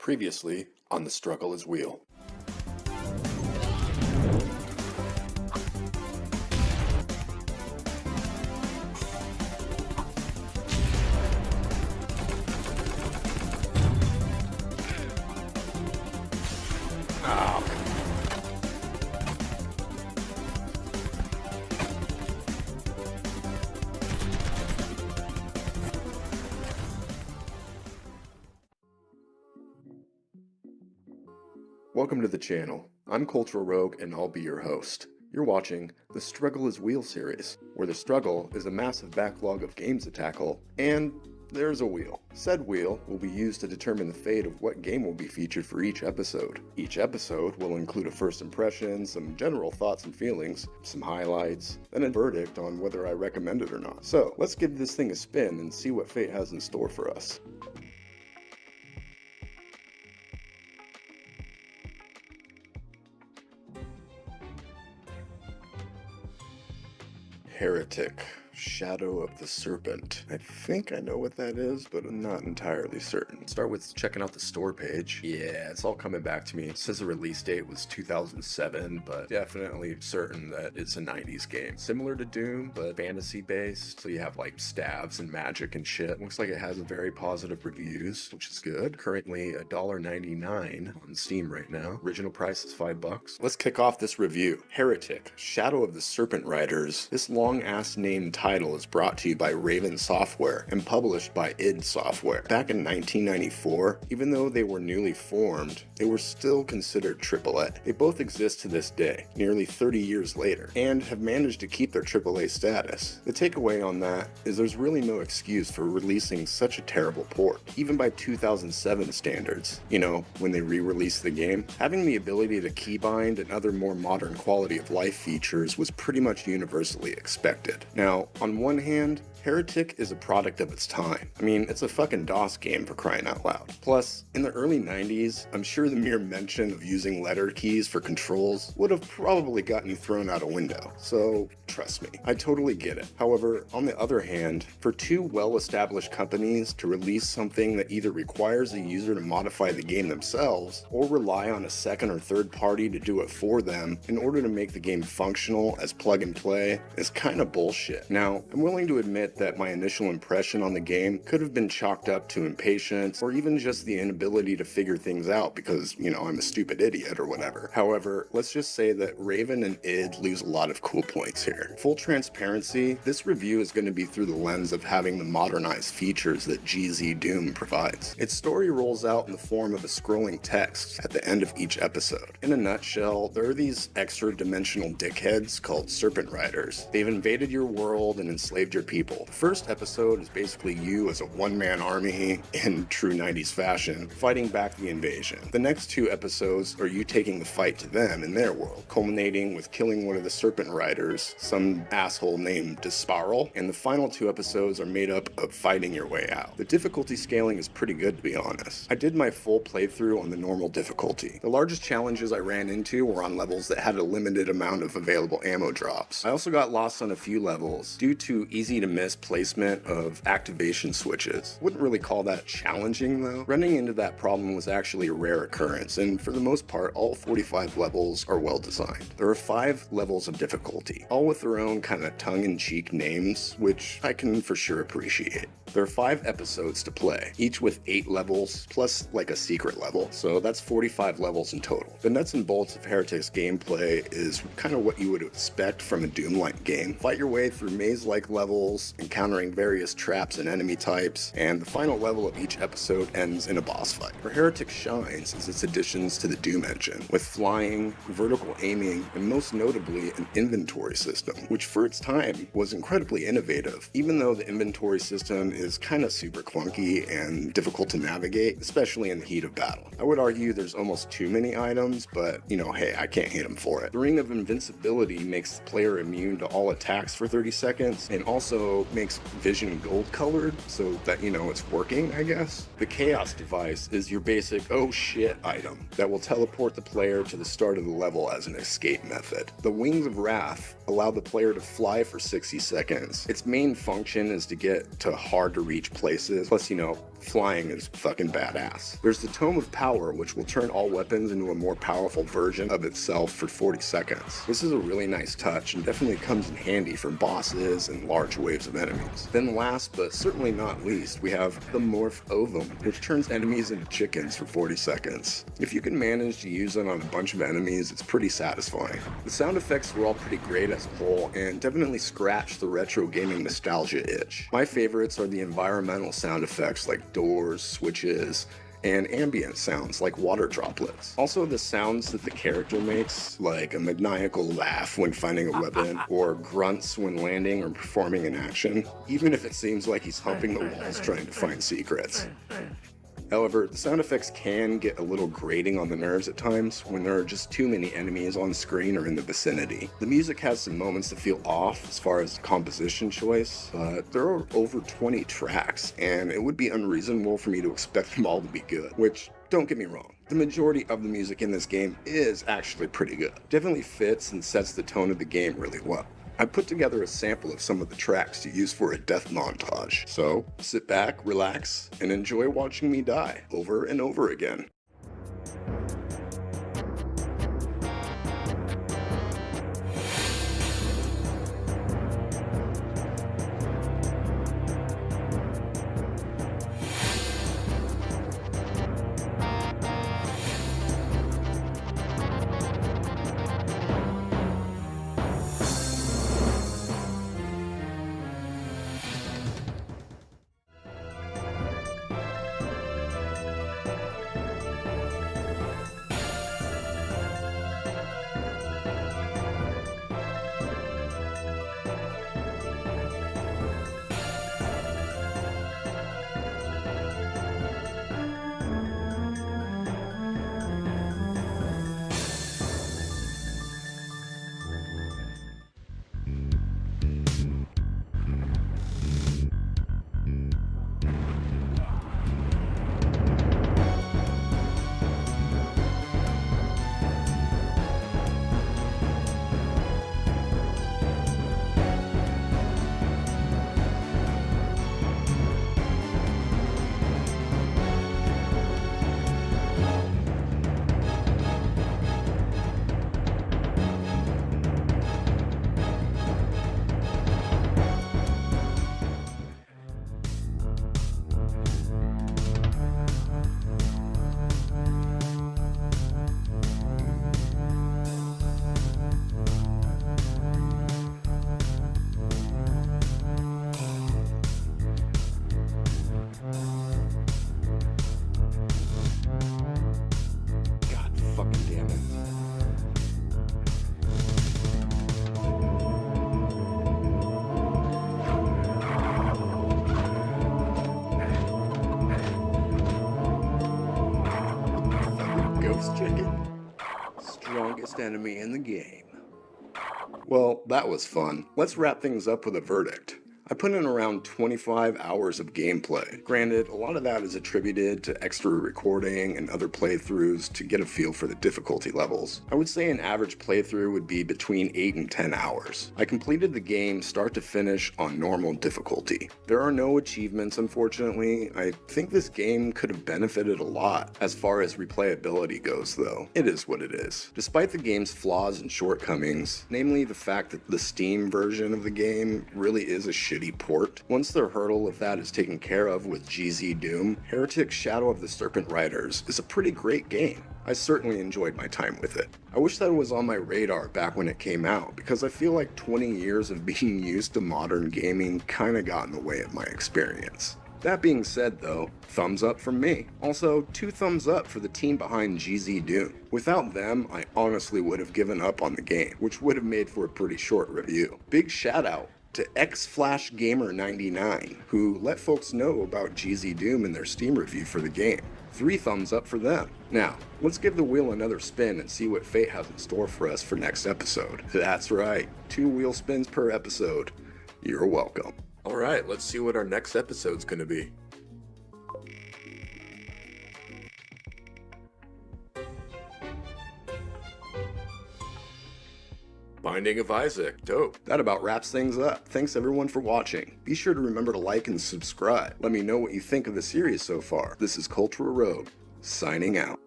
Previously on The Struggle is Real. Welcome to the channel. I'm Cultural Rogue and I'll be your host. You're watching The Struggle is Wheel series, where the struggle is a massive backlog of games to tackle, and there's a wheel. Said wheel will be used to determine the fate of what game will be featured for each episode. Each episode will include a first impression, some general thoughts and feelings, some highlights, then a verdict on whether I recommend it or not. So let's give this thing a spin and see what fate has in store for us. Heretic. Shadow of the Serpent. I think I know what that is, but I'm not entirely certain. Start with checking out the store page. Yeah, it's all coming back to me. It says the release date was 2007, but definitely certain that it's a 90s game. Similar to Doom, but fantasy based. So you have like stabs and magic and shit. Looks like it has very positive reviews, which is good. Currently $1.99 on Steam right now. Original price is $5. Let's kick off this review. Heretic. Shadow of the Serpent Riders. This long-ass name title is brought to you by Raven Software and published by id Software. Back in 1994, even though they were newly formed, they were still considered AAA. They both exist to this day, nearly 30 years later, and have managed to keep their AAA status. The takeaway on that is there's really no excuse for releasing such a terrible port. Even by 2007 standards, when they re-released the game, having the ability to keybind and other more modern quality of life features was pretty much universally expected. Now, on one hand, Heretic is a product of its time. I mean, it's a fucking DOS game for crying out loud. Plus, in the early 90s, I'm sure the mere mention of using letter keys for controls would have probably gotten you thrown out a window. So, trust me, I totally get it. However, on the other hand, for two well-established companies to release something that either requires the user to modify the game themselves or rely on a second or third party to do it for them in order to make the game functional as plug and play is kind of bullshit. Now, I'm willing to admit that my initial impression on the game could have been chalked up to impatience or even just the inability to figure things out because, I'm a stupid idiot or whatever. However, let's just say that Raven and id lose a lot of cool points here. Full transparency, this review is going to be through the lens of having the modernized features that GZDOOM provides. Its story rolls out in the form of a scrolling text at the end of each episode. In a nutshell, there are these extra dimensional dickheads called Serpent Riders. They've invaded your world and enslaved your people. The first episode is basically you as a one-man army in true 90s fashion, fighting back the invasion. The next two episodes are you taking the fight to them in their world, culminating with killing one of the Serpent Riders, some asshole named Disparl, and the final two episodes are made up of fighting your way out. The difficulty scaling is pretty good, to be honest. I did my full playthrough on the normal difficulty. The largest challenges I ran into were on levels that had a limited amount of available ammo drops. I also got lost on a few levels due to easy to miss placement of activation switches. Wouldn't really call that challenging though. Running into that problem was actually a rare occurrence, and for the most part, all 45 levels are well designed. There are 5 levels of difficulty, all with their own kind of tongue-in-cheek names, which I can for sure appreciate. There are 5 episodes to play, each with 8 levels, plus like a secret level, so that's 45 levels in total. The nuts and bolts of Heretic's gameplay is kind of what you would expect from a Doom-like game. Fight your way through maze-like levels, encountering various traps and enemy types, and the final level of each episode ends in a boss fight. Where Heretic shines is its additions to the Doom engine, with flying, vertical aiming, and most notably an inventory system, which for its time was incredibly innovative, even though the inventory system is kind of super clunky and difficult to navigate, especially in the heat of battle. I would argue there's almost too many items, but hey, I can't hate him for it. The Ring of Invincibility makes the player immune to all attacks for 30 seconds, and also makes vision gold colored so that it's working, I guess. The Chaos device is your basic oh shit item that will teleport the player to the start of the level as an escape method. The Wings of Wrath allow the player to fly for 60 seconds. Its main function is to get to hard to reach places, plus flying is fucking badass. There's the Tome of Power, which will turn all weapons into a more powerful version of itself for 40 seconds. This is a really nice touch and definitely comes in handy for bosses and large waves of enemies. Then last but certainly not least, we have the Morph Ovum, which turns enemies into chickens for 40 seconds. If you can manage to use it on a bunch of enemies, it's pretty satisfying. The sound effects were all pretty great as a whole and definitely scratched the retro gaming nostalgia itch. My favorites are the environmental sound effects like doors, switches, and ambient sounds like water droplets. Also the sounds that the character makes, like a maniacal laugh when finding a weapon, or grunts when landing or performing an action, even if it seems like he's humping the walls trying to find secrets. However, the sound effects can get a little grating on the nerves at times when there are just too many enemies on screen or in the vicinity. The music has some moments that feel off as far as composition choice, but there are over 20 tracks, and it would be unreasonable for me to expect them all to be good, which, don't get me wrong, the majority of the music in this game is actually pretty good. Definitely fits and sets the tone of the game really well. I put together a sample of some of the tracks to use for a death montage, so sit back, relax, and enjoy watching me die over and over again. Chicken. Strongest enemy in the game. Well, that was fun. Let's wrap things up with a verdict. I put in around 25 hours of gameplay. Granted, a lot of that is attributed to extra recording and other playthroughs to get a feel for the difficulty levels. I would say an average playthrough would be between 8 and 10 hours. I completed the game start to finish on normal difficulty. There are no achievements, unfortunately. I think this game could have benefited a lot as far as replayability goes, though. It is what it is. Despite the game's flaws and shortcomings, namely the fact that the Steam version of the game really is a shitty port, once the hurdle of that is taken care of with GZDOOM, Heretic Shadow of the Serpent Riders is a pretty great game. I certainly enjoyed my time with it. I wish that it was on my radar back when it came out, because I feel like 20 years of being used to modern gaming kinda got in the way of my experience. That being said though, thumbs up from me. Also, 2 thumbs up for the team behind GZDOOM. Without them, I honestly would have given up on the game, which would have made for a pretty short review. Big shout out to XFlashGamer99, who let folks know about GZDOOM in their Steam review for the game. 3 thumbs up for them. Now, let's give the wheel another spin and see what fate has in store for us for next episode. That's right, 2 wheel spins per episode. You're welcome. Alright, let's see what our next episode's gonna be. Binding of Isaac. Dope. That about wraps things up. Thanks everyone for watching. Be sure to remember to like and subscribe. Let me know what you think of the series so far. This is Cultural Rogue, signing out.